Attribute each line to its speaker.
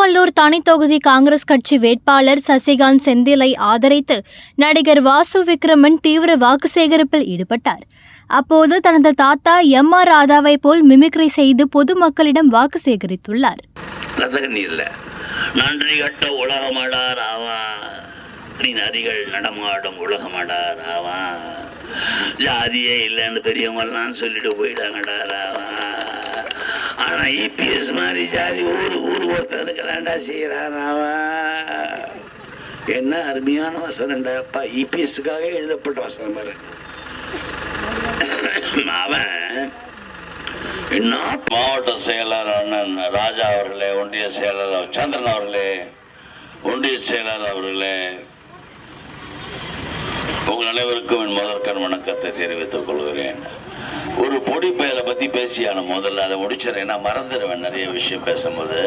Speaker 1: திருவள்ளூர் தனி தொகுதி காங்கிரஸ் கட்சி வேட்பாளர் சசிகாந்த் செந்திலை ஆதரித்து நடிகர் வாசு விக்ரமன் தீவிர வாக்கு சேகரிப்பில் ஈடுபட்டார். அப்போது தனது தாத்தா எம்.ஆர். ராதாவை போல் மிமிக்ரி செய்து பொதுமக்களிடம் வாக்கு சேகரித்துள்ளார்.
Speaker 2: நன்றி கட்ட உலகமடார் ஆவா, நீ நரிகள் நடமாடும் உலகமடார் ஆவா, ஜாதியே இல்லைன்னு பெரியவங்கெல்லாம் சொல்லிட்டு போயிட்டாங்கடா ராவா. ஆனா இபிஎஸ் மாதிரி ஜாதி ஒருத்தருக்கு தாண்டா செய்யறாராவா. என்ன அருமையான வசனம்டாப்பா, இபிஎஸ்க்காக எழுதப்பட்ட வசனம் பாரு. அவன் என்ன மாவட்ட செயலாளர் அண்ணன் ராஜா அவர்களே, ஒன்றிய செயலாளர் சந்திரன் அவர்களே, ஒன்றிய செயலாளர் அவர்களே, உங்கள் அனைவருக்கும் என் முதற்கண் வணக்கத்தை தெரிவித்துக் கொள்கிறேன். ஒரு பொடி பயலை பத்தி பேசியான முதல்ல அதை முடிச்சிடறேன், மறந்துடுவேன் நிறைய விஷயம் பேசும்போது.